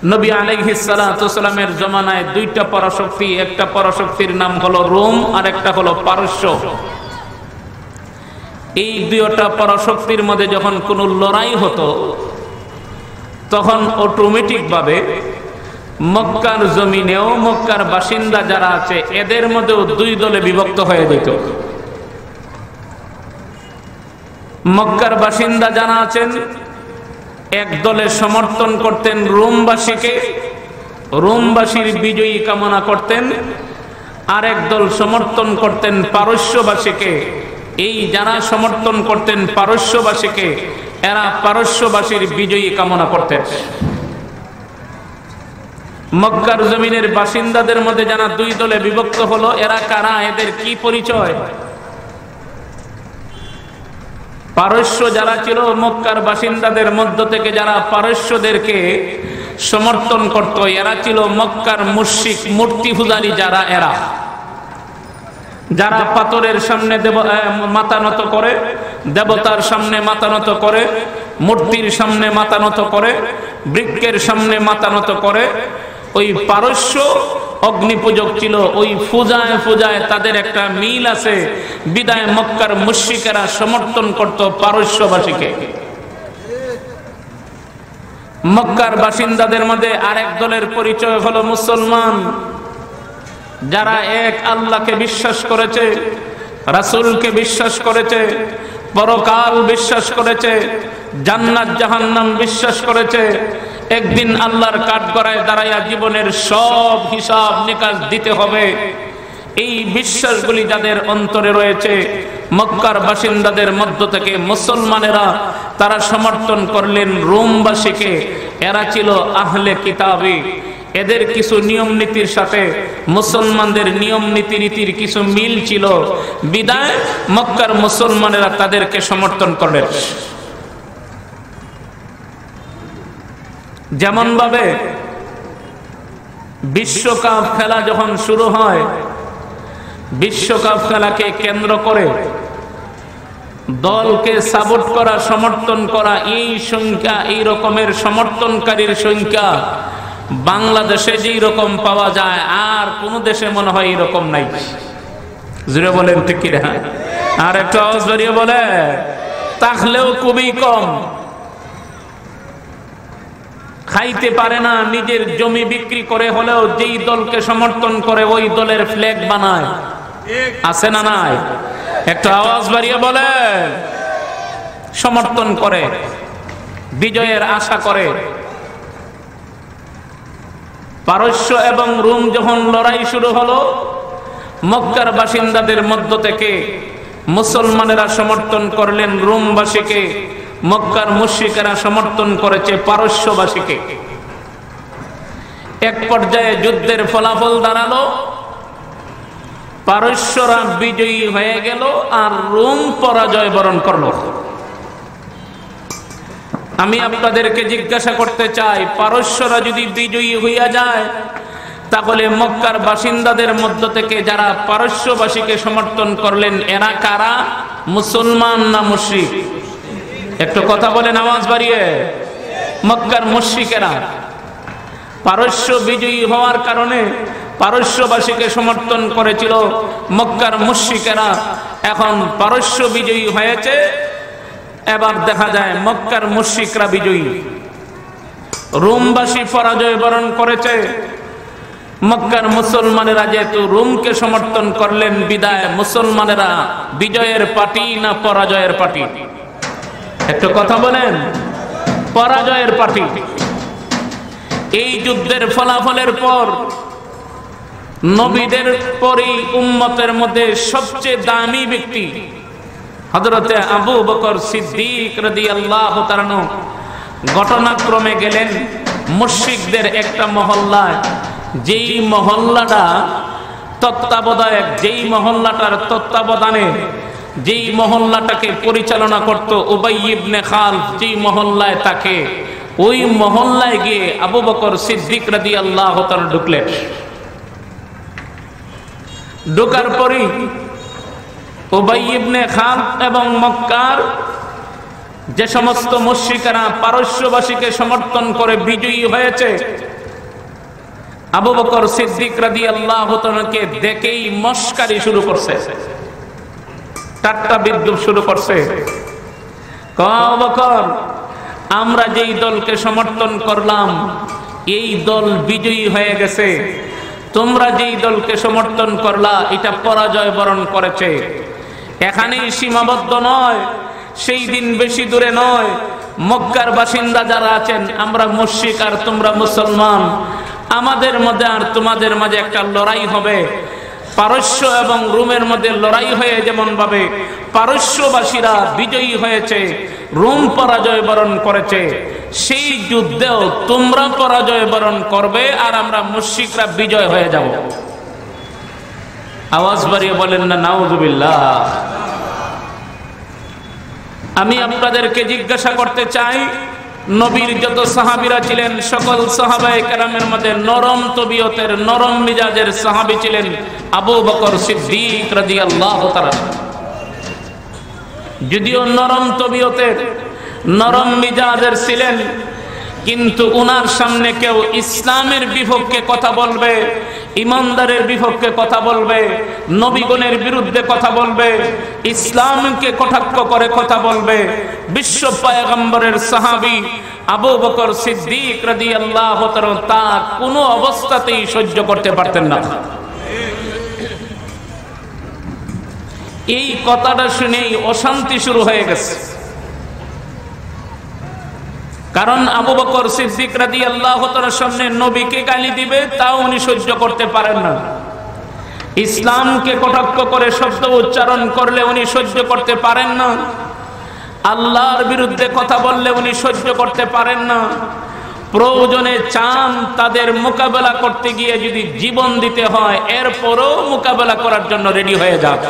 নবী আলাইহিস সালাতু ওয়াসালামের জমানায় দুইটা পরাশক্তি, একটা পরাশক্তির নাম হলো রোম আর একটা হলো পারস্য। এই দুইটা পরাশক্তির মধ্যে যখন কোনো লড়াই হতো তখন অটোমেটিক ভাবে মক্কার জমিনেও মক্কার বাসিন্দা যারা আছে এদের মধ্যেও দুই দলে বিভক্ত হয়ে যেত। মক্কার বাসিন্দা যারা আছেন এক দলে সমর্থন করতেন রোমবাসীকে, রোমবাসীর বিজয়ী কামনা করতেন, আর এক দল সমর্থন করতেন পারস্যবাসীকে। এই যারা সমর্থন করতেন পারস্যবাসীকে এরা পারস্যবাসীর বিজয়ী কামনা করতেন। মক্কার জমিনের বাসিন্দাদের মধ্যে যারা দুই দলে বিভক্ত হলো এরা কারা, এদের কি পরিচয়? পারস্য যারা ছিল মক্কার বাসিন্দাদের মধ্য থেকে যারা পারস্যদেরকে সমর্থন করত এরা ছিল মক্কার মুশরিক মূর্তি পূজারী যারা, এরা যারা পাথরের সামনে মাথা নত করে, দেবতার সামনে মাথা নত করে, মূর্তির সামনে মাথা নত করে, বৃক্ষের সামনে মাথা নত করে। ওই পারস্য অগ্নিপূজক ছিল, ওই পূজায় পূজায় তাদের একটা মিল আছে, বিদায় মক্কার মুশরিকেরা সমর্থন করত পারস্যবাসীকে। মক্কার বাসিন্দাদের মধ্যে আরেক দলের পরিচয় হলো মুসলমান, যারা এক আল্লাহকে বিশ্বাস করেছে, রাসূলকে বিশ্বাস করেছে, পরকাল বিশ্বাস করেছে, জান্নাত জাহান্নাম বিশ্বাস করেছে, একদিন আল্লাহর কাঠগড়ায় দাঁড়াইয়া জীবনের সব হিসাব নিকাশ দিতে হবে। এই বিশ্বাসগুলি যাদের অন্তরে রয়েছে মক্কার বাসিন্দাদের মধ্য থেকে মুসলমানেরা তারা সমর্থন করলেন রোমবাসীকে। এরা ছিল আহলে কিতাবী, এদের কিছু নিয়ম নীতির সাথে মুসলমানদের নিয়ম নীতির কিছু মিল ছিল, বিদায় মক্কার মুসলমানেরা তাদেরকে সমর্থন করলেন। যেমন ভাবে বিশ্বকাপ খেলা যখন শুরু হয়, বিশ্বকাপ খেলাকে কেন্দ্র করে দলকে সাপোর্ট করা, সমর্থন করা, এই সংখ্যা, এই রকমের সমর্থনকারীর সংখ্যা বাংলাদেশে যেই রকম পাওয়া যায় আর কোন দেশে মনে হয় এরকম নাই। জুড়ে বলেন ঠিক কি? আর একটু আওয়াজ বাড়িয়ে বলে, তাহলেও খুবই কম। খাইতে পারে না, নিজের জমি বিক্রি করে হলেও যেই দলকে সমর্থন করে ওই দলের ফ্ল্যাগ বানায়, আছে না নাই? একটু আওয়াজ বাড়িয়ে বলে, সমর্থন করে, বিজয়ের আশা করে। পারস্য এবং রোম যখন লড়াই শুরু হলো, মক্কার বাসিন্দাদের মধ্য থেকে মুসলমানেরা সমর্থন করলেন রোমবাসীকে, মক্কার মুশরিকেরা সমর্থন করেছে পারস্যবাসীকে। এক পর্যায়ে যুদ্ধের ফলাফল দাঁড়ালো, পারস্যরা বিজয়ী হয়ে গেল আর রোম পরাজয় বরণ করলো। আমি আপনাদেরকে জিজ্ঞাসা করতে চাই, পারস্যরা যদি বিজয়ী হইয়া যায় তাহলে মক্কার বাসিন্দাদের মধ্য থেকে যারা পারস্যবাসীকে সমর্থন করলেন এরা কারা, মুসলমান না মুশরিক? একটু কথা বলেন আওয়াজ বাড়িয়ে। মক্কার মুশরিকেরা পারস্য বিজয়ী হওয়ার কারণে পারস্যবাসীকে সমর্থন করেছিল, মক্কার মুশরিকেরা এখন পারস্য বিজয়ী হয়েছে, এবার দেখা যায় মক্কার মুশরিকরা বিজয়ী, রোমবাসী পরাজয় বরণ করেছে। মক্কার মুসলমানেরা যেহেতু রোমকে সমর্থন করলেন, বিদায় মুসলমানেরা বিজয়ের পার্টি না পরাজয়ের পার্টি? একটু কথা বলেন, পরাজয়ের পার্টি। এই যুদ্ধের ফলাফলের পর নবীদের পরই উম্মতের মধ্যে সবচেয়ে দামি ব্যক্তি হযরতে আবু বকর সিদ্দিক রাদিয়াল্লাহু তাআলা ঘটনাক্রমে গেলেন মুশরিকদের একটা মহল্লায়, যেই মহল্লাটা তত্ত্বাবধায়ক, যেই মহল্লাটার তত্ত্বাবধানে, যেই মহল্লাটাকে পরিচালনা করত উবাই ইবনে খালদ, যেই মহল্লায় থাকে, ওই মহল্লায় গিয়ে আবু বকর সিদ্দিক রাদিয়াল্লাহু তাআলা ঢুকলেন। ঢোকার পরই উবাই ইবনে খালদ এবং মক্কার যে সমস্ত মুশরিকেরা পারস্যবাসীকে সমর্থন করে বিজয়ী হয়েছে, আবু বকর সিদ্দিক রাদিয়াল্লাহু তাআলাকে দেখেই মস্কারি শুরু করছে, ঠাট্টা বিদ্রূপ শুরু করছে। আবু বকর, আমরা যেই দলকে সমর্থন করলাম এই দল বিজয়ী হয়ে গেছে, তোমরা যেই দলকে সমর্থন করলা এটা পরাজয় বরণ করেছে। এখানেই সীমাবদ্ধ নয়, সেই দিন বেশি দূরে নয়, মক্কার বাসিন্দা যারা আছেন, আমরা মুশরিক আর তোমরা মুসলমান, আমাদের মধ্যে আর তোমাদের মাঝে একটা লড়াই হবে। পারস্য এবং রোমের মধ্যে লড়াই হয়ে যেমন ভাবে পারস্যবাসীরা বিজয়ী হয়েছে, রোম পরাজয় বরণ করেছে, সেই যুদ্ধেও তোমরা পরাজয় বরণ করবে আর আমরা মুশরিকরা বিজয় হয়ে যাব। আওয়াজ বাড়িয়ে বলেন না নাউযুবিল্লাহ। আমি আপনাদেরকে জিজ্ঞাসা করতে চাই, নবীর যত সাহাবীরা ছিলেন সকল সাহাবায়ে কেরামের মধ্যে নরম তবিয়তের, নরম মিজাজের সাহাবী ছিলেন আবু বকর সিদ্দিক রাদিয়াল্লাহু তাআলা। যদিও নরম তবিয়তের, নরম মিজাজের ছিলেন, কিন্তু উনার সামনে কেউ ইসলামের বিপক্ষে কথা বলবে, ইমানদারের বিপক্ষে কথা বলবে, নবীগণের বিরুদ্ধে কথা বলবে, ইসলামকে কটাক্ষ করে কথা বলবে, বিশ্ব পয়গম্বরের সাহাবী আবু বকর সিদ্দিক রাদিয়াল্লাহু তাআলা তা কোনো অবস্থাতেই সহ্য করতে পারতেন না। এই কথাটা শুনেই অশান্তি শুরু হয়ে গেছে। কারণ আবু বকর সিদ্দিক রাদিয়াল্লাহু তাআলার সামনে নবীকে গালি দিবে তাও উনি সহ্য করতে পারেন না, ইসলামকে কটাক্ষ করে শব্দ উচ্চারণ করলে উনি সহ্য করতে পারেন না, আল্লাহর বিরুদ্ধে কথা বললে উনি সহ্য করতে পারেন না। প্রয়োজনে চান তাদের মোকাবেলা করতে গিয়ে যদি জীবন দিতে হয়, এরপরও মোকাবেলা করার জন্য রেডি হয়ে যান।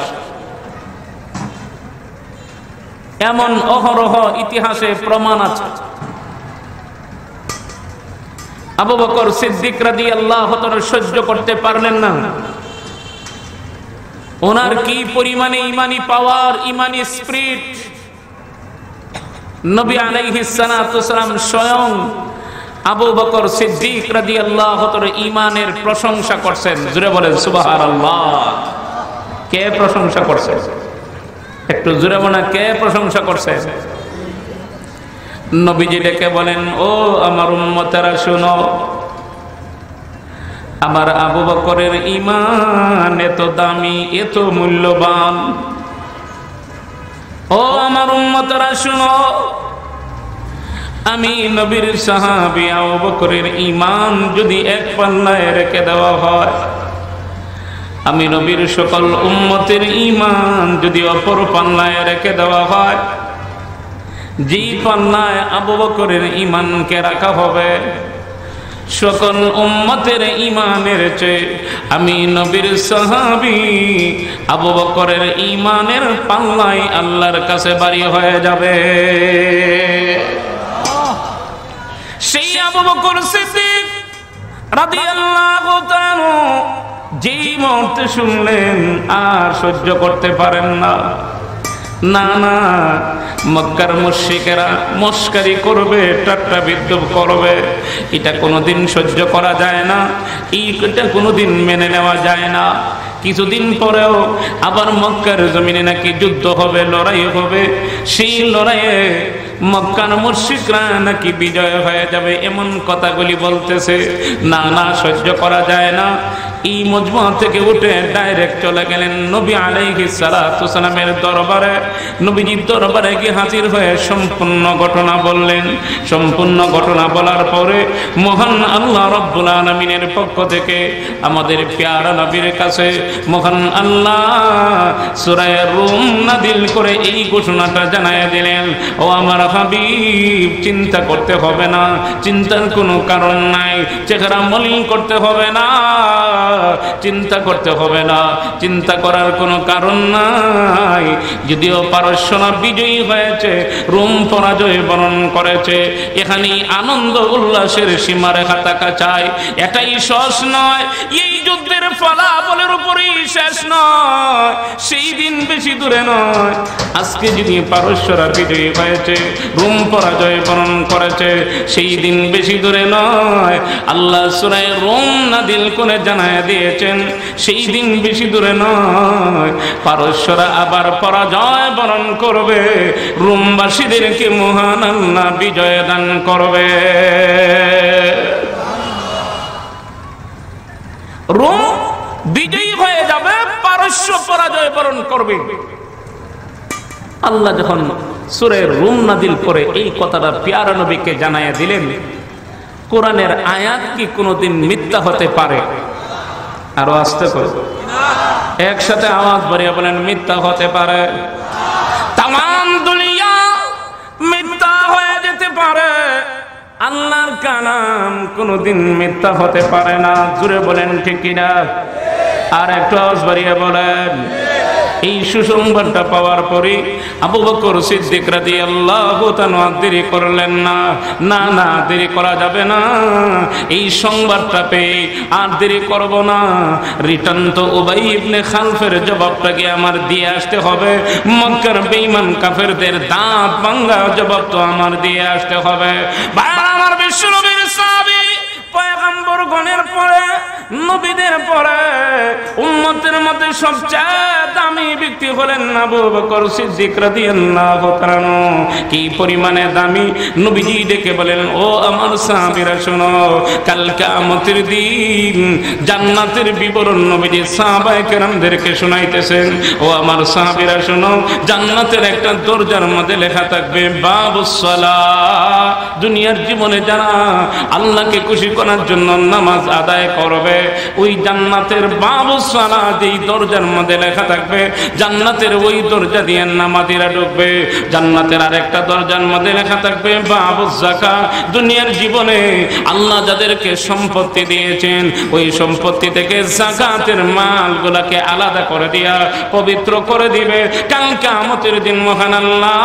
এমন অহরহ ইতিহাসে প্রমাণ আছে। আবু বকর সিদ্দিক রাদিয়াল্লাহু তাআলা সহ্য করতে পারলেন না। ওনার কি পরিমাণে ইমানি পাওয়ার, ইমানি স্পিরিট! নবী আলাইহিস সালাতু ওয়াসালাম স্বয়ং আবু বকর সিদ্দিক রাদিয়াল্লাহু তাআলা ইমানের প্রশংসা করছেন। জোরে বলেন সুবহানাল্লাহ। কে প্রশংসা করছে? একটু জোরে বলেন, কে প্রশংসা করছে? নবীজি ডেকে বলেন, ও আমার উম্মতেরা শুনো, আমার আবু বকরের ঈমান এত দামি, এত মূল্যবান। ও আমার উম্মতেরা শুনো, আমি নবীর সাহাবী আবু বকরের ঈমান যদি এক পাল্লায় রেখে দেওয়া হয়, আমি নবীর সকল উম্মতের ঈমান যদি অপর পাল্লায় রেখে দেওয়া হয়, যে পাল্লায় আবু বকরের ঈমানকে রাখা হবে, সকল উম্মতের ঈমানের চেয়ে আমি নবীর সাহাবী আবু বকরের ঈমানের পাল্লাই আল্লাহর কাছে ভারী হয়ে যাবে। সেই আবু বকর সিদ্দিক রাদিয়াল্লাহু তাআলা যেই মুহূর্তে শুনলেন আর সহ্য করতে পারেন না, না না, মক্কার মুশরিকেরা মস্কারি করবে, ঠাট্টা বিদ্রূপ করবে, এটা কোনোদিন সহ্য করা যায় না, এটা কোনোদিন মেনে নেওয়া যায় না। কিছুদিন পরেও আবার মক্কার জমিনে নাকি যুদ্ধ হবে, লড়াই হবে, সেই লড়াইয়ে মক্কার মুশরিকরা নাকি বিজয় হয়ে যাবে, এমন কথাগুলি বলতেছে। না না, সহ্য করা যায় না। এই মজমা থেকে উঠে ডাইরেক্ট চলে গেলেন নবী আলাইহিস সালাতু ওয়াসালামের দরবারে। নবীজির দরবারে গিয়ে হাজির হয়ে সম্পূর্ণ ঘটনা বললেন। সম্পূর্ণ ঘটনা বলার পরে মহান আল্লাহ রাব্বুল আলামিনের পক্ষ থেকে আমাদের প্যারা নবীর কাছে মহান আল্লাহ সূরা রুম নাযিল করে এই ঘোষণাটা জানায় দিলেন, ও আমার হাবিব, চিন্তা করতে হবে না, চিন্তার কোনো কারণ নাই, চেহারা মলিন করতে হবে না। চিন্তা করতে হবে না, চিন্তা করার কোনো কারণ নাই। যদিও পারস্যরা বিজয়ী হয়েছে, রোম পরাজয় বরণ করেছে, এখানেই আনন্দ উল্লাসের সীমারেখা থাকা চাই। এটাই শেষ নয়, এই যুদ্ধের ফলাফলের উপরই শেষ নয়, সেই দিন বেশি দূরে নয়। আজকে যদি পারস্যরা বিজয়ী হয়েছে, রোম পরাজয় বরণ করেছে, সেই দিন বেশি দূরে নয়। আল্লাহ সূরা রোম নাযিল করে জানায় দিয়েছেন, সেই দিন বেশি দূরে নয়। পারস্যরা আবার পরাজয় বরণ করবে, রোমবাসীদেরকে মহান আল্লাহ বিজয় দান করবে। রোম বিজয়ী হয়ে যাবে, পারস্য পরাজয় বরণ করবে। আল্লাহ যখন সূরা রুম নাযিল করে এই কথাটা প্যারা নবীকে জানায়া দিলেন, কোরআনের আয়াত কি কোনোদিন মিথ্যা হতে পারে? আরো আস্তে করে একসাথে আওয়াজ বাড়িয়ে বলেন, মিথ্যা হতে পারে। তামাম দুনিয়া মিথ্যা হয়ে যেতে পারে, আল্লাহর কালাম কোনোদিন মিথ্যা হতে পারে না। জুড়ে বলেন ঠিক কিনা? আর একটু আওয়াজ বাড়িয়ে বলেন। এই সুসংবাদটা পাওয়ার পরে আবু বকর সিদ্দিক রাদিয়াল্লাহু তাআলা দেরি করলেন না। না না, দেরি করা যাবে না, এই সংবাদটা পেয়ে আর দেরি করব না। রিটার্ন তো উবাই ইবনে খালফের জবাবটাকে আমার দিয়ে আসতে হবে। মক্কার বেঈমান কাফেরদের দাঁত ভাঙা জবাব তো আমার দিয়ে আসতে হবে। ভাই আমার বিশ্বনবীর সাহাবী পয়গম্বর গণের পরে, নবীদের পরে উম্মতের মধ্যে সবচেয়ে দামি ব্যক্তি হলেন আবু বকর সিদ্দিক রাদিয়াল্লাহু তাআলা। কি পরিমাণে দামি! নবীজি ডেকে বলেন, ও আমার সাহাবীরা শোনো, কাল কিয়ামতের দিন জান্নাতের বিবরণ নবীজি সাহাবায়ে কেরামদেরকে শোনাইতেছেন। ও আমার সাহাবীরা শোনো, জান্নাতের একটা দরজার মধ্যে লেখা থাকবে বাবুস সালাহ। দুনিয়ার জীবনে যারা আল্লাহকে খুশি করার জন্য নামাজ আদায় করবে, ওই জান্নাতের বাবুস সালাহ যেই দরজার মধ্যে লেখা থাকবে, জান্নাতের ওই দরজা দিয়ে নামাজিরা ঢুকবে। জান্নাতের আরেকটা দরজার মধ্যে লেখা থাকবে বাবুস যাকাত। দুনিয়ার জীবনে আল্লাহ যাদেরকে সম্পত্তি দিয়েছেন, ওই সম্পত্তি থেকে যাকাতের মালগুলোকে আলাদা করে দিয়া পবিত্র করে দিবে। কাল কিয়ামতের দিন মহান আল্লাহ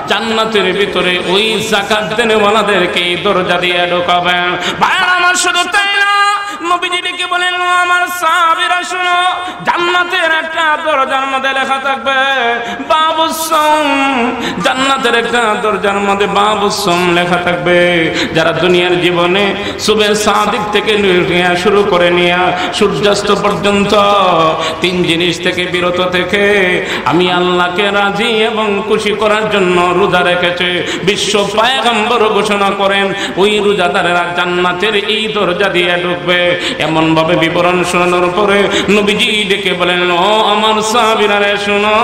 জান্নাতের ভিতরে ওই যাকাত দেনেওয়ালাদেরকে এই দরজা দিয়ে ঢোকাবেন। ভাইরা আমার, শুধু তাই না, নবীজি ডেকে বলেন, আমার সাহাবীরা শুনো, জান্নাতের একটা দরজার মধ্যে লেখা থাকবে বাবুস সাওম। জান্নাতের একটা দরজার মধ্যে বাবুস সাওম লেখা থাকবে। যারা দুনিয়ার জীবনে সুবে সাদিক থেকে শুরু করে নিয়ে সূর্যাস্ত পর্যন্ত তিন জিনিস থেকে বিরত থেকে আমি আল্লাহকে রাজি এবং খুশি করার জন্য রোজা রেখেছে, বিশ্ব পয়গম্বর ঘোষণা করেন, ওই রোজাদারেরা জান্নাতের এই দরজা দিয়ে ঢুকবে। এমন ভাবে বিবরণ শোনানোর পরে নবীজি ডেকে বলেন, ও আমার সাহাবীরা শোনো,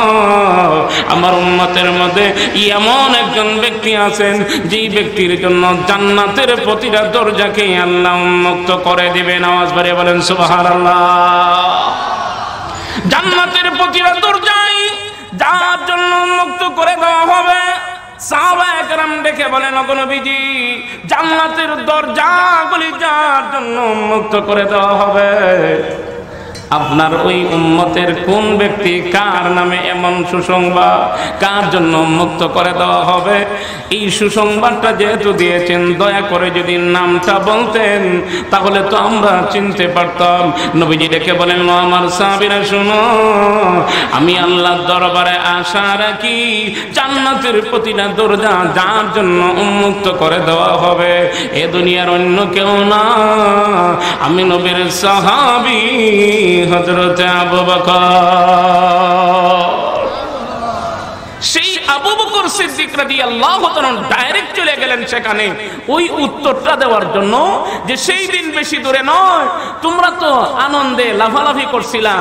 আমার উম্মতের মধ্যে এমন একজন ব্যক্তি আছেন, যেই ব্যক্তির জন্য জান্নাতের প্রতিটা দরজাকে আল্লাহ উন্মুক্ত করে দিবেন। আওয়াজ বাড়িয়ে বলেন সুবহানাল্লাহ। জান্নাতের প্রতিটা দরজাই যার জন্য উন্মুক্ত করে দেওয়া হবে। সাহাবায়ে কেরাম দেখে বলেন, ওগো নবীজি, জান্নাতের দরজাগুলি যার জন্য উন্মুক্ত করে দেওয়া হবে, আপনার ওই উম্মতের কোন ব্যক্তি, কার নামে এমন সুসংবাদ, কার জন্য মুক্ত করে দেওয়া হবে? এই সুসংবাদটা যেহেতু দিয়েছেন, দয়া করে যদি নামটা বলতেন তাহলে তো আমরা চিনতে পারতাম। নবীজি ডেকে বলেন, আমার সাহাবীরা শুনো, আমি আল্লাহর দরবারে আশা রাখি জান্নাতের প্রতিটা দরজা যার জন্য উন্মুক্ত করে দেওয়া হবে এ দুনিয়ার অন্য কেউ না, আমি নবীর সাহাবী হযরত আবু বকর। সেই আবু বকর সিদ্দিক রাদিয়াল্লাহু তাআলা ডাইরেক্ট চলে গেলেন সেখানে ওই উত্তরটা দেওয়ার জন্য, যে সেই দিন বেশি দূরে নয়। তোমরা তো আনন্দে লাফালাফি করছিলা,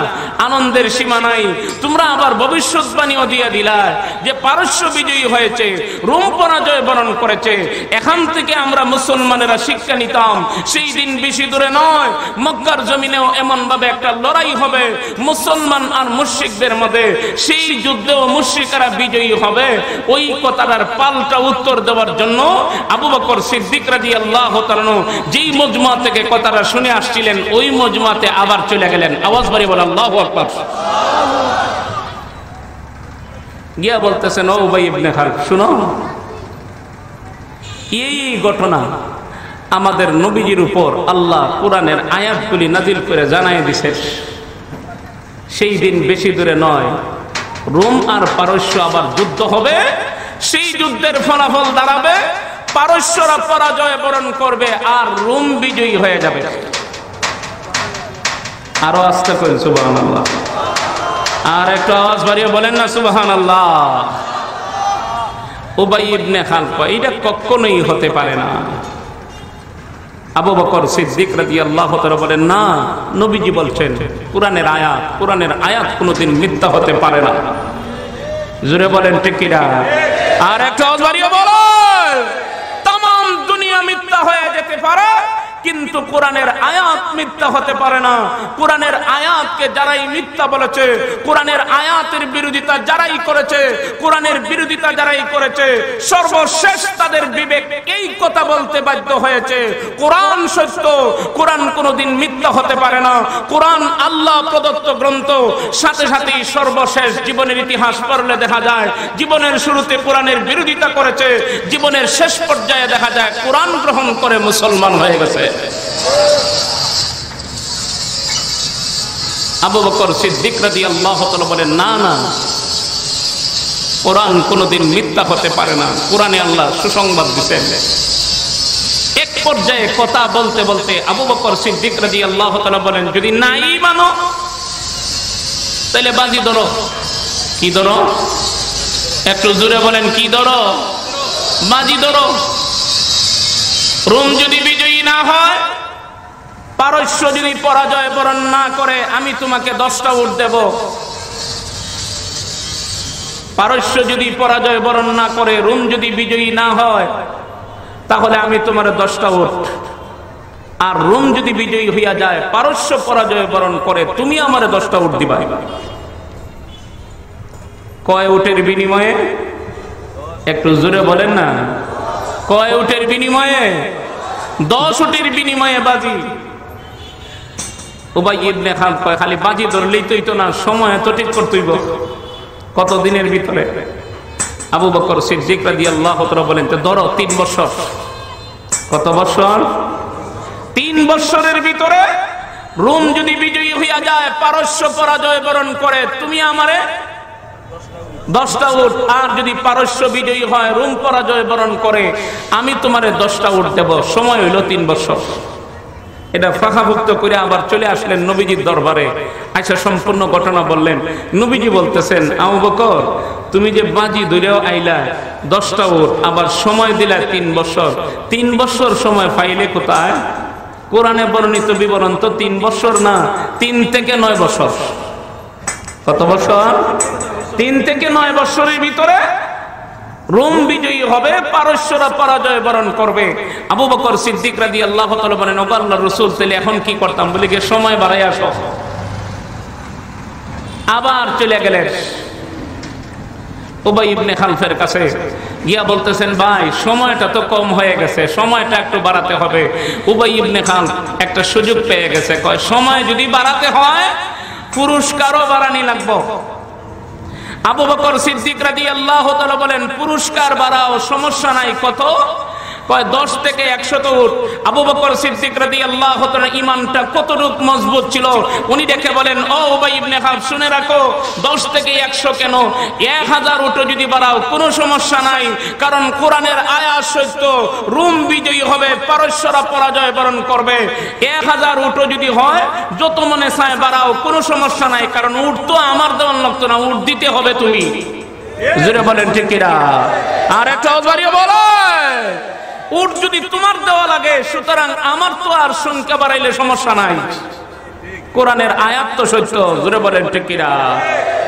আনন্দের সীমা নাই। তোমরা আবার ভবিষ্যৎবাণীও দিয়ে দিলা যে পারস্য বিজয়ী হয়েছে, রোম পরাজয় বরণ করেছে। এখান থেকে আমরা মুসলমানেরা শিক্ষা নিতাম, সেই দিন বেশি দূরে নয়, মক্কার জমিনেও এমন ভাবে একটা লড়াই হবে মুসলমান আর মুশরিকদের মধ্যে। সেই যুদ্ধেও মুশরিকরা বিজয়ী হবে, ওই কথাটার পাল্টা উত্তর দেওয়ার জন্য আবু বকর সিদ্দিক রাদিয়াল্লাহু তাআলা যেই মজমা থেকে কথাটা শুনে আসছিলেন ওই মজমাতে আবার চলে গেলেন। আওয়াজ বাড়িয়ে বলেন আল্লাহু আকবার। গিয়া বলতেছেন, ও উবাই ইবনে খালফ শুনো, এই ঘটনা আমাদের নবীজির উপর আল্লাহ কোরআনের আয়াতগুলি নাজিল করে জানাই দিয়েছে। সেই দিন বেশি দূরে নয়, রোম আর পারস্য আবার যুদ্ধ হবে। সেই যুদ্ধের ফলাফল দাঁড়াবে পারস্যরা পরাজয় বরণ করবে আর রোম বিজয়ী হয়ে যাবে। আরো আস্তে করেন সুবহানাল্লাহ। আর একটু আওয়াজ বাড়িয়ে বলেন না সুবহানাল্লাহ। উবাই ইবনে খালফ, এটা কখনোই হতে পারে না। আবু বকর সিদ্দিক রাদিয়াল্লাহু তাআলা বলেন, না, নবীজি বলছেন কোরআনের আয়াত কোনোদিন মিথ্যা হতে পারে না। জোরে বলেন ঠিক কি না? আর একটা আওয়াজ বাড়িয়ে বলেন, तमाम দুনিয়া মিথ্যা হয়ে যেতে পারে কিন্তু কোরআনের আয়াত মিথ্যা হতে পারে না। কোরআনের আয়াতকে যারাই মিথ্যা বলেছে, কোরআনের আয়াতের বিরোধিতা যারাই করেছে, কোরআনের বিরোধিতা যারাই করেছে, সর্বশেষ তাদের বিবেক এই কথা বলতে বাধ্য হয়েছে, কোরআন সত্য, কোরআন কোনোদিন মিথ্যা হতে পারে না। কোরআন আল্লাহ প্রদত্ত গ্রন্থ। সাথে সাথেই সর্বশেষ জীবনের ইতিহাস পড়লে দেখা যায় জীবনের শুরুতে কোরআনের বিরোধিতা করেছে, জীবনের শেষ পর্যায়ে দেখা যায় কোরআন গ্রহণ করে মুসলমান হয়ে গেছে। আবু বকর সিদ্দিক রাদিয়াল্লাহু তাআলা বলেন, না না, কোরআন কোনোদিন মিথ্যা হতে পারে না। কোরআনে আল্লাহ সুসংবাদ দিয়েছেন। এক পর্যায়ে কথা বলতে বলতে আবু বকর সিদ্দিক রাদিয়াল্লাহু তাআলা বলেন, যদি নাই মানো তাহলে বাজি ধরো। কি ধরো? একটু জোরে বলেন, কি ধরো? বাজি ধরো। রোম যদি বিজয়ী না হয়, পারস্য যদি পরাজয় বরণ না করে, আমি তোমাকে 10টা উট দেব। পারস্য যদি পরাজয় বরণ না করে, রোম যদি বিজয়ী না হয়, তাহলে আমি তোমার 10টা উট। আর রোম যদি বিজয়ী হইয়া যায়, পারস্য পরাজয় বরণ করে, তুমি আমার 10টা উট দিবা। কয় উটের বিনিময়ে? একটু জোরে বলেন না। কয় উটের বিনিময়ে? 10 উটের বিনিময়ে বাজি। উবাই ইবনে খালফ কয়, খালি বাজি ধরলেই তো না, সময় তো ঠিক করতেইব। কত দিনের ভিতরে? আবু বকর সিদ্দিক রাদিয়াল্লাহু তাআলা বলেন, তো ধরো 3 বছর। কত বছর? 3 বছরের ভিতরে রোম যদি বিজয়ী হইয়া যায়, পারস্য পরাজয় বরণ করে, তুমি আমারে 10টা উট। আর যদি পারস্য বিজয়ী হয়, রোম পরাজয় বরণ করে, আমি তোমারে 10টা উট দেব। সময় হইল 3 বছর। এটা ফাঁকাভুক্ত করে আবার চলে আসলেন নবীজির দরবারে। আচ্ছা, সম্পূর্ণ ঘটনা বললেন। নবীজি বলতেছেন, আবু বকর, তুমি যে বাজি ধরেও আইলা 10টা উট, আবার সময় দিলা 3 বছর। 3 বছর সময় পাইলে কোথায়? কোরআনে বর্ণিত বিবরণ তো 3 বছর না, 3 থেকে 9 বছর। কত বছর? 3 থেকে 9 বছরের ভিতরে রোম বিজয়ী হবে, পারস্যরা পরাজয় বরণ করবে। আবু বকর সিদ্দিক রাদিয়াল্লাহু তাআলা বলেন, ও আল্লাহর রাসূল, তাহলে এখন কি করতাম? বলে গিয়ে সময় বাড়াই আসো। আবার চলে গেলেন উবাই ইবনে খালফের কাছে গিয়া বলতেছেন, ভাই সময়টা তো কম হয়ে গেছে, সময়টা একটু বাড়াতে হবে। উবাই ইবনে খালফ একটা সুযোগ পেয়ে গেছে, কয় সময় যদি বাড়াতে হয় পুরস্কারও বাড়ানি লাগবে। আবু বকর সিদ্দিক রাদিয়াল্লাহু তাআলা বলেন, পুরস্কার বাড়াও, সমস্যা নাই। কত? কয় 10 থেকে 100 উট। আবু বকর সিদ্দিক রাদিয়াল্লাহু তাআলা ঈমানটা কতটুকু মজবুত ছিল উনি দেখে বলেন, ও উবাই ইবনে খালফ, শুনে রাখো, 10 থেকে 100 কেন, 1000 উট যদি বাড়াও কোনো সমস্যা নাই। কারণ কোরআনের আয়াত সত্য, রোম বিজয়ী হবে, পারস্যরা পরাজয় বরণ করবে। 1000 উট যদি হয়, যত মনে চায় বাড়াও, কোনো সমস্যা নাই। কারণ উট তো আমার দেওয়ার লাগতো না, উট দিতে হবে তুমি। জোরে বলেন ঠিক কিনা? আর একটা বাড়িয়ে বলো, উট যদি তোমার দেওয়া লাগে, সুতরাং আমার তো আর সংখ্যা বাড়াইলে সমস্যা নাই। কোরআনের আয়াত তো সত্য। জোরে বলেন ঠিক কিনা?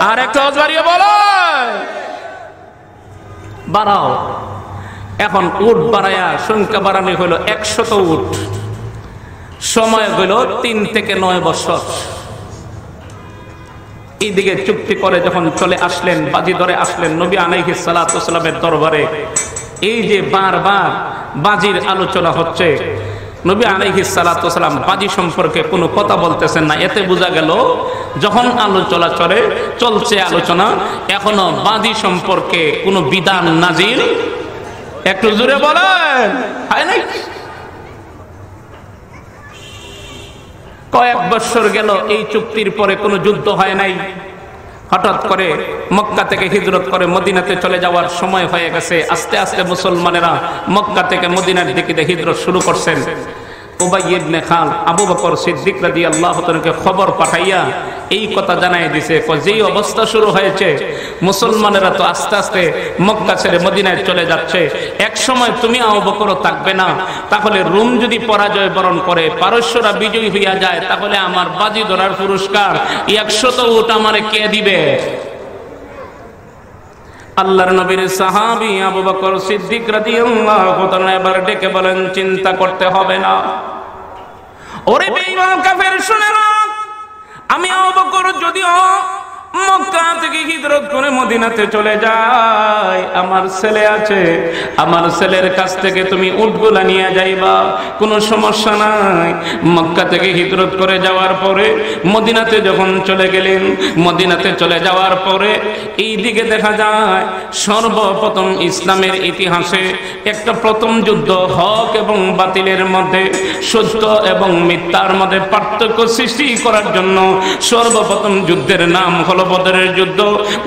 আর একটা বাড়িয়ে বলো, বাড়াও। এখন উট বাড়ায়া সংখ্যা বাড়ানো হলো 100 উট। সময় হলো 3 থেকে 9 বছর। এইদিকে চুক্তি করে যখন চলে আসলেন, বাজি ধরে আসলেন নবী আলাইহিস সালাতু ওয়াস সালামের দরবারে, এই যে বারবার বাজির আলোচনা হচ্ছে, নবী আলাইহিস সালাতু ওয়াস সালাম বাজি সম্পর্কে কোনো কথা বলতেছেন না। এতে বোঝা গেল যখন আলোচনা চলছে আলোচনা, এখনো বাজি সম্পর্কে কোনো বিধান নাজিল, একটু জোরে বলেন, হয় নাই? কয়েক বছর গেল, এই চুক্তির পরে কোনো যুদ্ধ হয় নাই। হঠাৎ করে মক্কা থেকে হিজরত করে মদিনাতে চলে যাওয়ার সময় হয়ে গেছে। আস্তে আস্তে মুসলমানেরা মক্কা থেকে মদিনার দিকে হিজরত শুরু করছেন। উবাই ইবনে খালদ আবু বকর সিদ্দিক রাদিয়াল্লাহু তাআলাকে খবর পাঠাইয়া এই কথা জানাই দিয়েছে, যেই অবস্থা শুরু হয়েছে মুসলমানেরা তো আস্তে আস্তে মক্কা ছেড়ে মদিনায় চলে যাচ্ছে, এক সময় তুমি আবু বকরও থাকবে না। তাহলে রোম যদি পরাজয় বরণ করে, পারস্যরা বিজয়ী হইয়া যায়, তাহলে আমার বাজি ধরার পুরস্কার 100 উট আমারে কে দিবে? আল্লাহর নবীর সাহাবী আবু বকর সিদ্দিক রাদিয়াল্লাহু তাআলা এবার ডেকে বলেন, চিন্তা করতে হবে না। ওরে বেঈমান কাফের, শুনে না, আমি আবু বকর যদিও মক্কা থেকে হিজরত করে মদিনাতে চলে যাই, আমার ছেলে আছে, আমার ছেলের কাছ থেকে তুমি উটগুলা নিয়ে যাইবা, কোনো সমস্যা নাই। মক্কা থেকে হিজরত করে যাওয়ার পরে মদিনাতে যখন চলে গেলেন, মদিনাতে চলে যাওয়ার পরে এই দিকে দেখা যায় সর্বপ্রথম ইসলামের ইতিহাসে একটা প্রথম যুদ্ধ, হক এবং বাতিলের মধ্যে, সত্য এবং মিথ্যার মধ্যে পার্থক্য সৃষ্টি করার জন্য সর্বপ্রথম যুদ্ধের নাম হলো বদরের যুদ্ধ।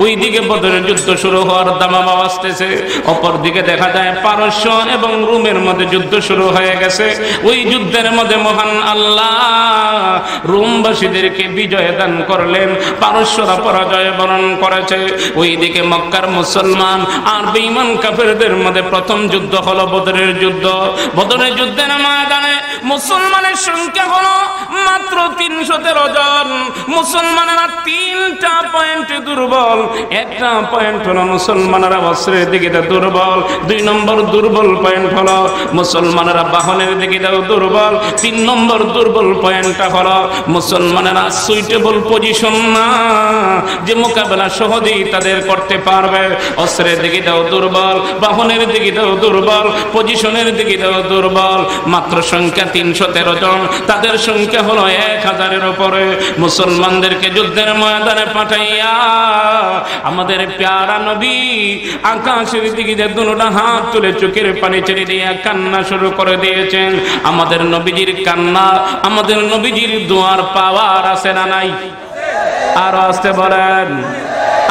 ওই দিকে বদরের যুদ্ধ শুরু হওয়ার দামামা আসতেছে, অপর দিকে দেখা যায় পারস্য এবং রোমের মধ্যে যুদ্ধ শুরু হয়ে গেছে। ওই যুদ্ধের মধ্যে মহান আল্লাহ রোমবাসীদেরকে বিজয় দান করলেন, পারস্যরা পরাজয় বরণ করেছে। ওই দিকে মক্কার মুসলমান আর বেঈমান কাফেরদের মধ্যে প্রথম যুদ্ধ হলো বদরের যুদ্ধ। বদরের যুদ্ধের ময়দানে মুসলমানের সংখ্যা হলো মাত্র 313 জন। মুসলমানেরা 3টা পয়েন্টে দুর্বল। একটা পয়েন্ট হলো মুসলমানেরা অস্ত্রের দিকে দুর্বল, 2 নম্বর দুর্বল পয়েন্ট হলো মুসলমানেরা বাহনের দিকে দুর্বল, 3 নম্বর দুর্বল পয়েন্টটা হলো মুসলমানেরা সুইটেবল পজিশন না, যে মোকাবেলা সহজেই তাদের করতে পারবে। অস্ত্রের দিকে দুর্বল, বাহনের দিকে দুর্বল, পজিশনের দিকে দুর্বল। মাত্র সংখ্যা 313 জন, তাদের সংখ্যা হলো 1000-এর উপরে। মুসলমানদেরকে যুদ্ধের ময়দানে পাঠাইয়া আমাদের প্যারা নবী আকাশের দিকে দুটো হাত তুলে চোখের পানি ছেড়ে দিয়ে কান্না শুরু করে দিয়েছেন। আমাদের নবীজির কান্না, আমাদের নবীজির দোয়ার পাওয়ার আছে না নাই? আর আসতে বলেন,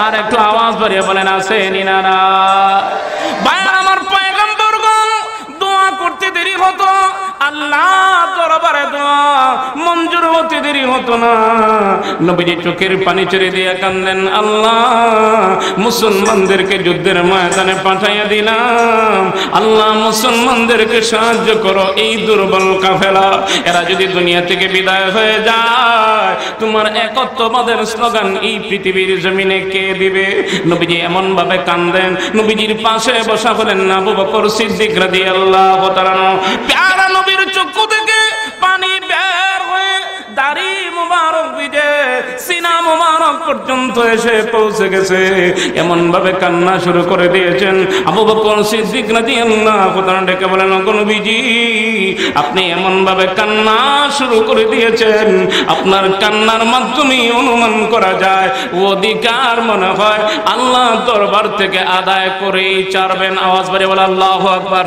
আর একটু আওয়াজ বাড়িয়ে বলেন, আছে না না? ভাইরা আমার, পয়গম্বরগণ দোয়া করতে দেরি হতো, আল্লাহ দরবারে দোয়া মঞ্জুর হতে দেরি হতো না। নবীজি চোখের পানি ছেড়ে দিয়ে কান্দেন, আল্লাহ মুসলমানদেরকে যুদ্ধের ময়দানে পাঠাইয়া দিলাম, আল্লাহ মুসলমানদেরকে সাহায্য করো। এই দুর্বল কাফেলা, এরা যদি দুনিয়া থেকে বিদায় হয়ে যায়, তোমার একত্ববাদের স্লোগান এই পৃথিবীর জমিনে কে দিবে? নবীজি এমন ভাবে কান্দেন, নবীজির পাশে বসা হলেন আবু বকর সিদ্দিক রাদিয়াল্লাহু তাআলা। প্যারা নবীর চক্ষু থেকে পানি বের হয়ে দাড়ি মুবারক ভিজে সিনা মুবারক পর্যন্ত এসে পৌঁছে গেছে। এমন ভাবে কান্না শুরু করে দিয়েছেন। আবু বকর সিদ্দিক রাদিয়াল্লাহু তাআলা ডেকে বলেন, ওগো নবীজি, আপনি এমন ভাবে কান্না শুরু করে দিয়েছেন, আপনার কান্নার মাধ্যমে অনুমান করা যায় অধিকার মনে হয় আল্লাহ দরবার থেকে আদায় করেই ছাড়বেন। আওয়াজ বাড়িয়ে বলে আল্লাহু আকবার।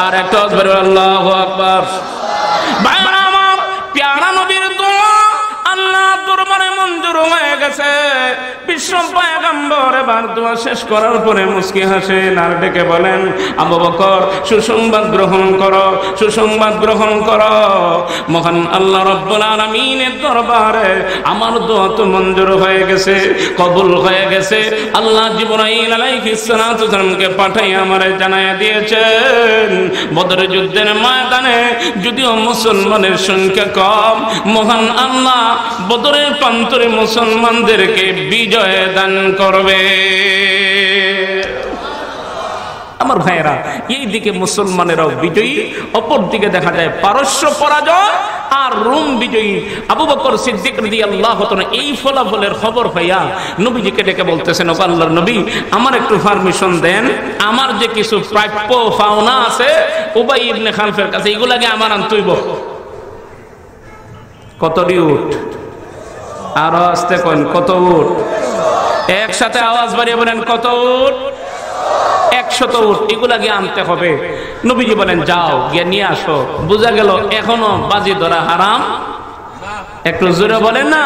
আর একটা আওয়াজ বাড়িয়ে বলে আল্লাহু আকবার। ভাইরা আমার, প্যারা নবীর দোয়া আল্লাহ দরবারে মঞ্জুর হয়ে গেছে। বিশ্ব পয়গম্বর এবার দোয়া শেষ করার পরে মুস্কি হাসেন আর ডেকে বলেন, আবু বকর, সুসংবাদ গ্রহণ করো, সুসংবাদ গ্রহণ করো। মহান আল্লাহ রাব্বুল আলামিনের দরবারে আমার দোয়া তো মঞ্জুর হয়ে গেছে, কবুল হয়ে গেছে। আল্লাহ জিবরাইল আলাইহিস সালাতু ওয়াস সালামকে পাঠিয়ে আমারে জানায়া দিয়েছেন, বদর যুদ্ধের ময়দানে যদিও মুসলমানের সংখ্যা কম, মহান আল্লাহ বদরের প্রান্তরে মুসলমানদেরকে বিজয় দান করবে। আমার ভাইয়েরা, এই দিকে মুসলমানেরাও বিজয়ী, অপর দিকে দেখা যায় পারস্য পরাজয় আর রোম বিজয়ী। আবু বকর সিদ্দিক রাদিয়াল্লাহু তাআলা এই ফলাফলের খবর পাইয়া নবীজিকে ডেকে বলতেছেন, ও আল্লাহর নবী, আমার একটু পারমিশন দেন, আমার যে কিছু প্রাপ্য পাওনা আছে উবাই ইবনে খালফের কাছে, এগুলাকে আমার আনতেইব। কতটি উট? আরো আস্তে কন, কত উট? একসাথে আওয়াজ বাড়িয়ে বলেন, কত উট? 100 উট, এগুলাকে আনতে হবে। নবীজি বলেন, যাও গিয়ে নিয়ে আসো। বোঝা গেল এখনো বাজি ধরা হারাম। একটু জোরে বলেন না,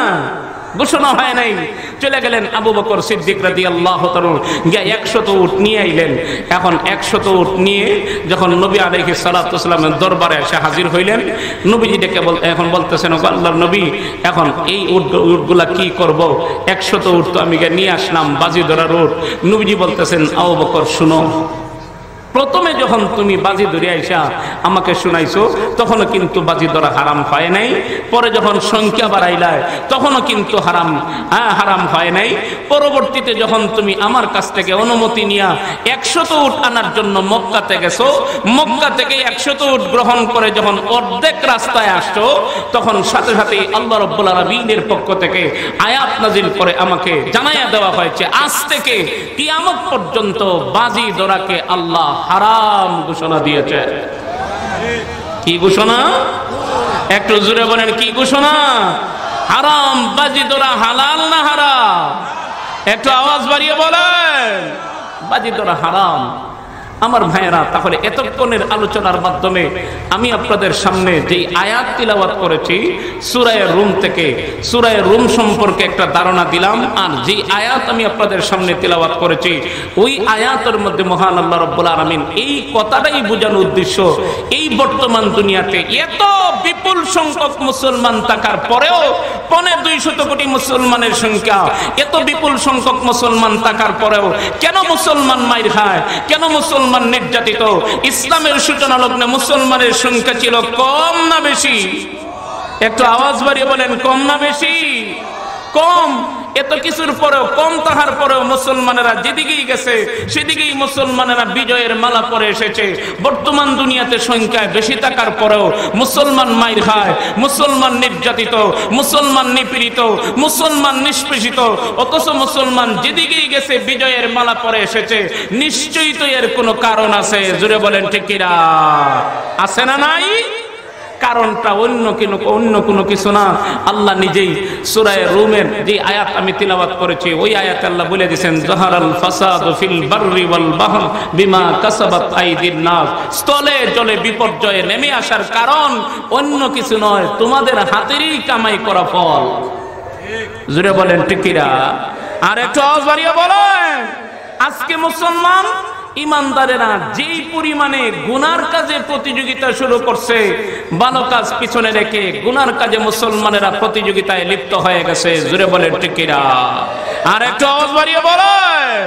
ঘোষণা হয় নাই। চলে গেলেন আবু বকর সিদ্দিক রাদিয়াল্লাহু তাআলা, গিয়ে 100 উট নিয়ে আইলেন। এখন 100 উট নিয়ে যখন নবী আলাইহিস সালাতু ওয়াসালামের দরবারে এসে হাজির হইলেন, নবীজি ডেকে এখন বলতেছেন, ও আল্লাহর নবী, এখন এই উটগুলা কি করব? 100 উট তো আমি নিয়ে আসলাম, বাজি ধরার উট। নবীজি বলতেছেন, আবু বকর শুনো, প্রথমে যখন তুমি বাজি ধরে আইসা আমাকে শুনাইছো তখনও কিন্তু বাজি ধরা হারাম হয় নাই, পরে যখন সংখ্যা বাড়াইলায় তখনও কিন্তু হারাম হয় নাই। পরবর্তীতে যখন তুমি আমার কাছ থেকে অনুমতি নিয়া 100 উট আনার জন্য মক্কাতে গেছো, মক্কা থেকে 100 উট গ্রহণ করে যখন অর্ধেক রাস্তায় আসছো, তখন সাথে সাথে আল্লাহ রাব্বুল আলামিনের পক্ষ থেকে আয়াত নাজিল করে আমাকে জানাইয়া দেওয়া হয়েছে, আজ থেকে কিয়ামত পর্যন্ত বাজি ধরাকে আল্লাহ হারাম ঘোষণা দিয়েছে। কি ঘোষণা? একটু জোরে বলেন, কি ঘোষণা? হারাম। বাজি ধরা হালাল না হারাম? একটু আওয়াজ বাড়িয়ে বলেন, বাজি ধরা হারাম। আমার ভাইয়েরা, তাহলে এতক্ষণের আলোচনার মাধ্যমে আমি আপনাদের সামনে যে আয়াত তিলাওয়াত করেছি সূরা রুম থেকে, সূরা রুম সম্পর্কে একটা ধারণা দিলাম। আর যে আয়াত আমি আপনাদের সামনে তিলাওয়াত করেছি ওই আয়াতের মধ্যে মহান আল্লাহ রাব্বুল আলামিন এই কথাটাই বোঝানোর উদ্দেশ্য, এই বর্তমান দুনিয়াতে এত বিপুল সংখ্যক মুসলমান থাকার পরেও 250 কোটি মুসলমানের সংখ্যা, এত বিপুল সংখ্যক মুসলমান থাকার পরেও কেন মুসলমান মাইর খায়, কেন মুসলমান নির্যাতিত? ইসলামের সূচনা লগ্নে মুসলমানের সংখ্যা ছিল কম না বেশি? একটু আওয়াজ বাড়িয়ে বলেন, কম না বেশি? কম। এত কিছুর পরেও, কম তাহার পরেও মুসলমানেরা যেদিকেই গেছে সেদিকেই মুসলমানেরা বিজয়ের মালা পরে এসেছে। বর্তমান দুনিয়াতে সংখ্যায় বেশি থাকার পরেও মুসলমান মাইর খায়, মুসলমান নির্যাতিত, মুসলমান নিপীড়িত, মুসলমান নিষ্পেষিত, অথচ মুসলমান যেদিকেই গেছে বিজয়ের মালা পরে এসেছে। নিশ্চয়ই তো এর কোনো কারণ আছে। জোরে বলেন ঠিক কিনা? আছে না নাই? কারণটা অন্য কোনো কিছু না, আল্লাহ নিজেই সূরা রুমের যে আয়াত আমি তিলাওয়াত করেছি ওই আয়াতে আল্লাহ বলে দিয়েছেন, যাহারাল ফাসাদু ফিল বাররি ওয়াল বাহর বিমা কাসাবাত আইদিন নাস। স্থলে জলে বিপর্যয়ে নেমে আসার কারণ অন্য কিছু নয়, তোমাদের হাতেরই কামাই করা ফল। জোরে বলেন ঠিক কিনা? আর একটু আওয়াজ বাড়িয়ে বলেন, আজকে মুসলমান ইমানদারেরা যেই পরিমাণে গুনার কাজে প্রতিযোগিতা শুরু করছে, ভালো কাজ পিছনে রেখে গুনার কাজে মুসলমানেরা প্রতিযোগিতায় লিপ্ত হয়ে গেছে। জোরে বলেন ঠিক কিনা? আর একটু আওয়াজ বাড়িয়ে বলেন।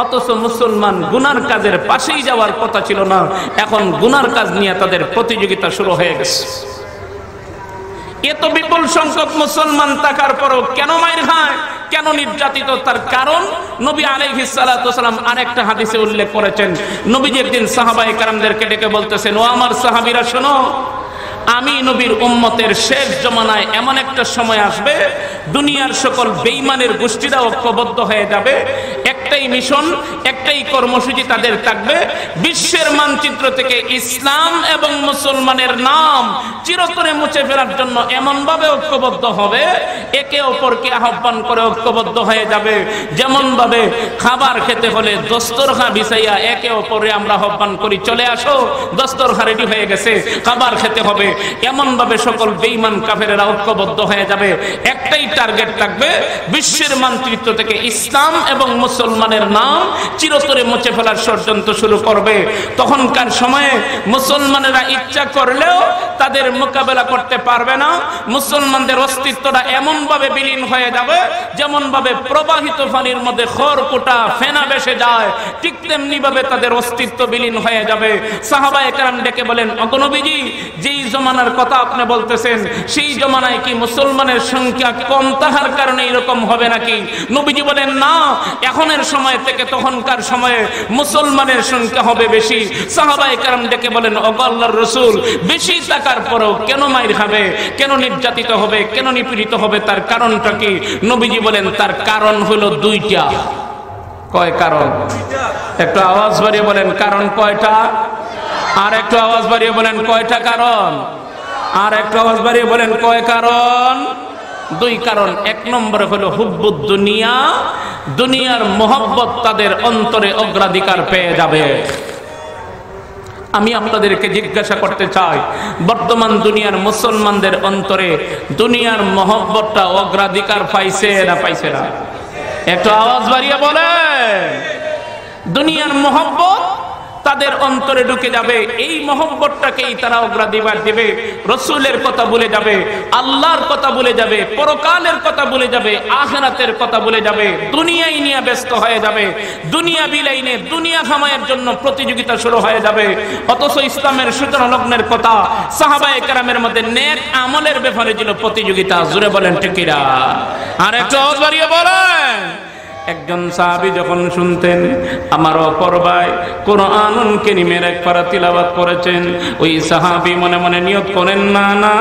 অথচ মুসলমান গুনার কাজের পাশেই যাওয়ার কথা ছিল না, এখন গুনার কাজ নিয়ে তাদের প্রতিযোগিতা শুরু হয়ে গেছে। এত বিপুল সংখ্যক মুসলমান থাকার পরও কেন মাইর খায়, কেন নির্যাতিত? তার কারণ নবী আলাইহিস সালাতু ওয়াসালাম আরেকটা হাদিসে উল্লেখ করেছেন। নবীজি একদিন সাহাবায়ে কেরামদেরকে ডেকে বলতেছেন, ও আমার সাহাবীরা শোনো, আমি নবীর উম্মতের শেষ জমানায় এমন একটা সময় আসবে দুনিয়ার সকল বেঈমানের গোষ্ঠীরা ঐক্যবদ্ধ হয়ে যাবে, একটাই মিশন, একটাই কর্মসূচি তাদের থাকবে, বিশ্বের মানচিত্র থেকে ইসলাম এবং মুসলমানের নাম চিরতরে মুছে ফেলার জন্য এমন ভাবে ঐক্যবদ্ধ হবে, একে অপরকে আহ্বান করে ঐক্যবদ্ধ হয়ে যাবে। যেমন ভাবে খাবার খেতে হলে দস্তরখান বিছাইয়া একে অপরে আমরা আহ্বান করি, চলে আসো, দস্তরখান রেডি হয়ে গেছে, খাবার খেতে হবে, এমন ভাবে সকল বেঈমান কাফেরেরা ঐক্যবদ্ধ হয়ে যাবে। একটাই টার্গেট থাকবে, বিশ্বের মানচিত্র থেকে ইসলাম এবং মুসলমানের নাম চিরতরে মুছে ফেলার ষড়যন্ত্র শুরু করবে। তখনকার সময়ে মুসলমানেরা ইচ্ছা করলেও তাদের মোকাবেলা করতে পারবে না। মুসলমানদের অস্তিত্বটা এমন ভাবে বিলীন হয়ে যাবে যেমন ভাবে প্রবাহিত পানির মধ্যে খড়কুটা ফেনা ভেসে যায়, ঠিক তেমনি ভাবে তাদের অস্তিত্ব বিলীন হয়ে যাবে। সাহাবায়ে কেরাম ডেকে বলেন, ওগো নবীজি, যেই জমানার কথা আপনি বলতেছেন, সেই জমানায় কি মুসলমানের সংখ্যা কম তাহার কারণে এরকম হবে নাকি? নবীজি বলেন না, এখনের সময় থেকে তখনকার সময়ে মুসলমানের সংখ্যা হবে বেশি। সাহাবায়ে কেরাম ডেকে বলেন, ওগো আল্লাহর রাসূল, বেশি থাকার পরেও কেন মাইর খাবে, কেন নির্যাতিত হবে, কেন নিপীড়িত হবে, তার কারণটা কি? নবীজি বলেন, তার কারণ হলো দুইটা। কয় কারণ? একটু আওয়াজ বাড়িয়ে বলেন, কারণ কয়টা? আর একটু আওয়াজ বাড়িয়ে বলেন, কয়টা কারণ? আর একটু আওয়াজ বাড়িয়ে বলেন, কয় কারণ? দুই কারণ। এক নম্বরে হলো হুব্বুদ দুনিয়া, দুনিয়ার মোহব্বত তাদের অন্তরে অগ্রাধিকার পেয়ে যাবে। আমি আপনাদেরকে জিজ্ঞাসা করতে চাই, বর্তমান দুনিয়ার মুসলমানদের অন্তরে দুনিয়ার মোহব্বতটা অগ্রাধিকার পাইছে না পাইছে না? একটু আওয়াজ বাড়িয়ে বলে। দুনিয়ার মোহব্বত তাদের অন্তরে ঢুকে যাবে, এই মোহব্বতটাকেই তারা অগ্রাধিকার দেবে। রসুলের কথা ভুলে যাবে, আল্লাহর কথা ভুলে যাবে, পরকালের কথা ভুলে যাবে, আখিরাতের কথা ভুলে যাবে, দুনিয়াই নিয়ে ব্যস্ত হয়ে যাবে। দুনিয়া বিলাইনে দুনিয়া কামাইয়ের জন্য প্রতিযোগিতা শুরু হয়ে যাবে। অথচ ইসলামের সূচনা লগ্নের কথা, সাহাবায়ে কেরামের মধ্যে নেক আমলের ব্যাপারে ছিল প্রতিযোগিতা। জোরে বলেন ঠিক কিনা? আর একটু আওয়াজ বাড়িয়ে বলেন। একজন সাহাবী যখন শুনতেন আমার অপর ভাই কোরআন কারীমের এক পারা তিলাওয়াত করেছেন, ওই সাহাবী মনে মনে নিয়ত করেন, না না,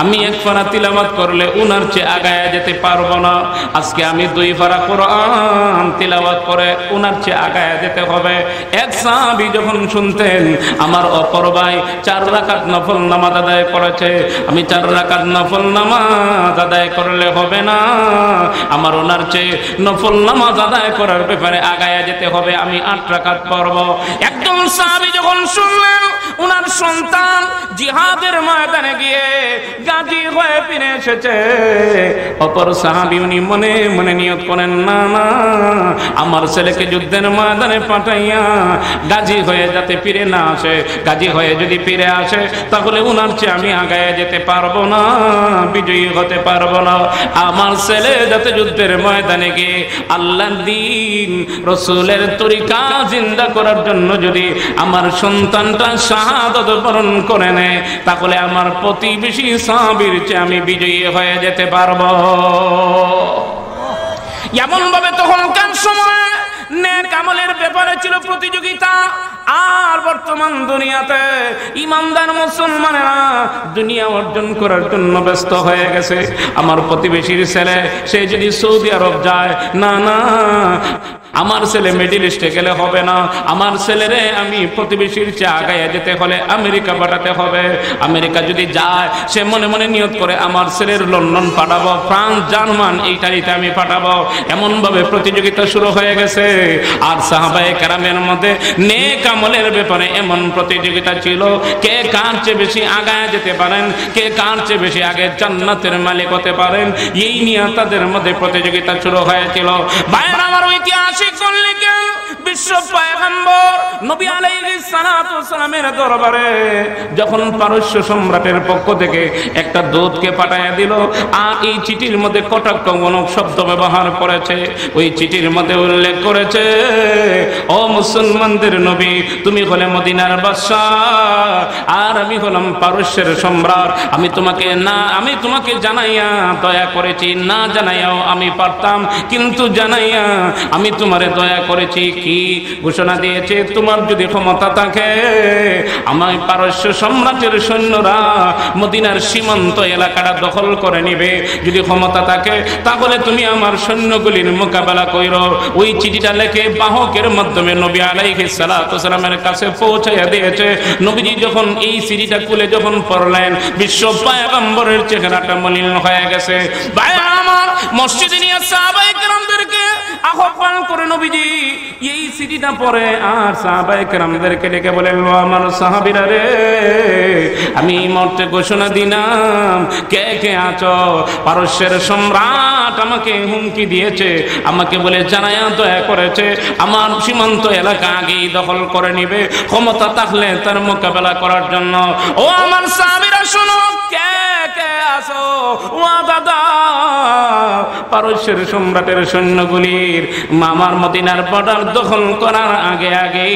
আমি এক পারা তিলাওয়াত করলে উনার চেয়ে আগায়া যেতে পারবো না। আজকে আমি দুই পারা কোরআন তিলাওয়াত করে উনার চেয়ে আগায়া যেতে হবে। এক সাহাবী যখন শুনতেন আমার অপর ভাই 4 রাকাত নফল নামাজ আদায় করেছে, আমি 4 রাকাত নফল নামাজ আদায় করলে হবে না, আমার ওনার চেয়ে নফল নামাজ আদায় করার ব্যাপারে আগায়া যেতে হবে, আমি 8 রাকাত পড়ব। একজন সাহাবী যখন শুনলেন উনার সন্তান জিহাদের ময়দানে গিয়ে গাজী হয়ে ফিরে এসেছে, অপর সাহাবী উনি মনে মনে নিয়ত করেন, না না, আমার ছেলেকে যুদ্ধের ময়দানে পাঠাইয়া গাজী হয়ে যাতে ফিরে না আসে, গাজী হয়ে যদি ফিরে আসে তাহলে উনার চেয়ে আমি আগায়া যেতে পারবো না, বিজয়ী হতে পারবো না। আমার ছেলে যাতে যুদ্ধের ময়দানে গিয়ে আল্লাহর দ্বীন রাসূলের তরিকা জিন্দা করার জন্য যদি আমার সন্তানটা শাহাদাত বরণ করে নেয়, তাহলে আমার প্রতিবেশী সাহাবীর চেয়ে আমি বিজয়ী হয়ে যেতে পারবো। এমন ভাবে তখনকার সময় নেক আমলের ব্যাপারে ছিল প্রতিযোগিতা। আর বর্তমান দুনিয়াতে ইমানদার মুসলমানেরা দুনিয়া অর্জন করার জন্য ব্যস্ত হয়ে গেছে। আমার প্রতিবেশীর ছেলে সে যদি সৌদি আরব যায়, না না, আমার ছেলে মিডল ইস্টে গেলে হবে না, আমার ছেলেরে আমি প্রতিবেশীর চেয়ে আগায় যেতে হলে আমেরিকা পাঠাতে হবে। আমেরিকা যদি যায় সে মনে মনে নিয়ত করে আমার ছেলের লন্ডন পাঠাবো, ফ্রান্স, জার্মান ইটালিতে আমি পাঠাবো। এমন ভাবে প্রতিযোগিতা শুরু হয়ে গেছে। আর সাহাবায়ে কেরামের মধ্যে নেক আমলের ব্যাপারে এমন প্রতিযোগিতা ছিল, কে কার চেয়ে বেশি আগায় যেতে পারেন, কে কার চেয়ে বেশি আগে জান্নাতের মালিক হতে পারেন, এই নিয়ে তাদের মধ্যে প্রতিযোগিতা শুরু হয়েছিল। ভাইরা আমার, ঐতিহাসিক বিশ্ব পয়গম্বর নবী আলাইহিস সালাতু ওয়াস সালামের দরবারে যখন পারস্য সম্রাটের পক্ষ থেকে একটা দূতকে পাঠায়া দিল, আর এই চিঠির মধ্যে কটাক্ষমূলক শব্দ ব্যবহার করেছে। ওই চিঠির মধ্যে উল্লেখ করেছে, ও মুসলমানদের নবী, তুমি হলে মদিনার বাদশা আর আমি হলাম পারস্যের সম্রাট। আমি তোমাকে জানাইয়া দয়া করেছি, না জানাইয়াও আমি পারতাম, কিন্তু জানাইয়া আমি তোমারে দয়া করেছি। কি ঘোষণা দিয়েছে? তোমার যদি ক্ষমতা থাকে আমার পারস্য সম্রাটের সৈন্যরা মদিনার সীমান্ত এলাকাটা দখল করে নিবে। যদি ক্ষমতা থাকে তাহলে তুমি আমার সৈন্যগুলির মোকাবেলা কইরো। ওই চিঠিটা লেখে বাহকের মাধ্যমে নবী আলাইহিস সালাতু ওয়াস সালামের কাছে পৌঁছাইয়া দিয়েছে। নবীজি যখন এই চিঠিটা খুলে যখন পড়লেন, বিশ্ব পয়গম্বরের চেহারাটা মলিন হয়ে গেছে। ভাইরা আমার, মসজিদে নিয়ে সাহাবায়ে কেরামদেরকে আহ্বান করে নবীজি এই চিঠিটা পড়ে আর সাহাবায়ে কেরামদেরকে ডেকে বলেন, আমার সাহাবীরা রে, আমি এই মুহূর্তে ঘোষণা দিলাম, কে কে আছো? পারস্যের সম্রাট আমাকে হুমকি দিয়েছে, আমাকে বলে জানায়া দয়া করেছে আমার সীমান্ত এলাকা আগেই দখল করে নিবে, ক্ষমতা থাকলে তার মোকাবেলা করার জন্য। ও আমার সাহাবীরা শোনো, কে কে আসো, ওয়াদা দাও পারস্যের সম্রাটের সৈন্যগুলির মামার মদিনার বর্ডার দখল করার আগে আগে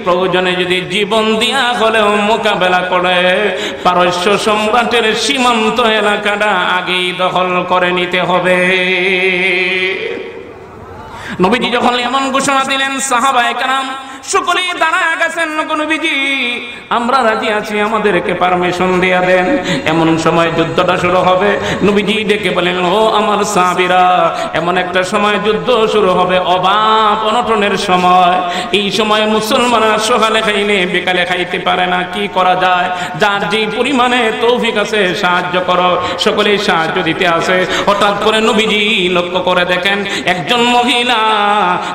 প্রয়োজনে যদি জীবন দিয়া হলেও মোকাবেলা করে পারস্য সম্রাটের সীমান্ত এলাকাটা আগেই দখল করে নিতে হবে। নবীজি যখন এমন ঘোষণা দিলেন, সাহাবায়ে কেরাম সকলেই দাঁড়ায় গেছেন, নবীজি আমরা রাজি আছি, আমাদেরকে পারমিশন দিয়ে দেন। এমন সময় যুদ্ধটা শুরু হবে। নবীজি ডেকে বলেন, ও আমার সাহাবীরা, এমন একটা সময় যুদ্ধ শুরু হবে, অভাব অনটনের সময়। এই সময় মুসলমানরা সকালে খাইলে বিকালে খাইতে পারে না, কি করা যায়? যার যে পরিমাণে তৌফিক আছে সাহায্য করো। সকলেই সাহায্য দিতে আসে। হঠাৎ করে নবীজি লক্ষ্য করে দেখেন একজন মহিলা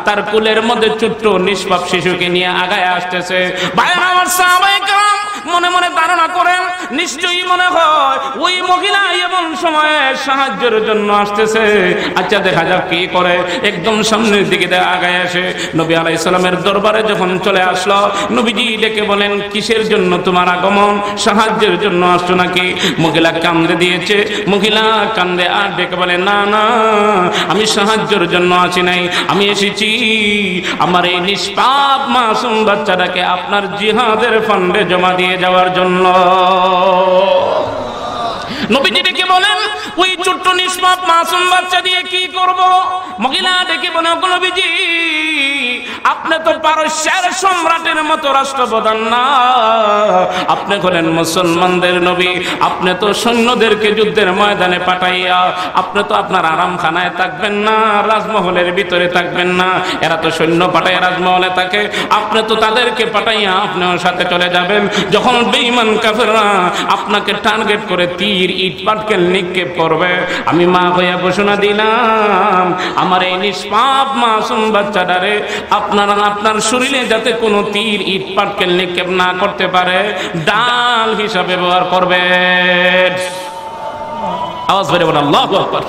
তার কুলের মধ্যে ছোট্ট নিষ্পাপ শিশুকে নিয়ে আগায় আসতেছে। ভাইরা আমার সাহাবায়ে কেরাম মনে মনে ধারণা করেন, নিশ্চয়ই মনে হয় ওই মহিলা এমন সময়ে সাহায্যের জন্য আসতেছে। আচ্ছা দেখা যাক কি করে। একদম সামনের দিকে আগায় আসে। নবী আলাইহিস সালামের দরবারে যখন চলে আসলো, নবীজি ডেকে বলেন, কিসের জন্য তোমার আগমন? সাহায্যের জন্য আসছো নাকি? মহিলা কান্দে দিয়েছে। মহিলা কান্দে আর ডেকে বলে, না না, আমি সাহায্যের জন্য আসি নাই, আমি এসেছি আমার এই নিষ্পাপ মাসুম বাচ্চাটাকে আপনার জিহাদের ফান্ডে জমা দিয়ে যাওয়ার জন্য। নবীজি ডেকে বলেন, ওই ছোট্ট নিষ্পাপ মাসুম বাচ্চা দিয়ে কি করব? মহিলা ডেকে বলে, নবীজি আপনি তো পারস্যের সম্রাটের মতো রাষ্ট্রপ্রধান না, আপনি হলেন মুসলমানদের নবী। আপনি তো সৈন্যদেরকে যুদ্ধের ময়দানে পাঠাইয়া আপনি তো আপনার আরামখানায় থাকবেন না, রাজমহলের ভিতরে থাকবেন না। এরা তো সৈন্য পাঠায় রাজমহলে থাকে, আপনি তো তাদেরকে পাঠাইয়া আপনিও সাথে চলে যাবেন। যখন বেঈমান কাফেররা আপনাকে টার্গেট করে তীর ইট পাটকেল নিক্ষেপ করবে, আমি মা হইয়া ঘোষণা দিলাম আমার এই নিষ্পাপ মাসুম বাচ্চাটারে আপনার শরীরে যাতে কোনো তীর ইট পাটকেল নিক্ষেপ না করতে পারে, ডাল হিসাবে ব্যবহার করবে। আওয়াজ বেড়ে বলে আল্লাহু আকবার।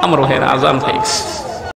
আমার ভাইয়েরা আজান হয়ে গেছে।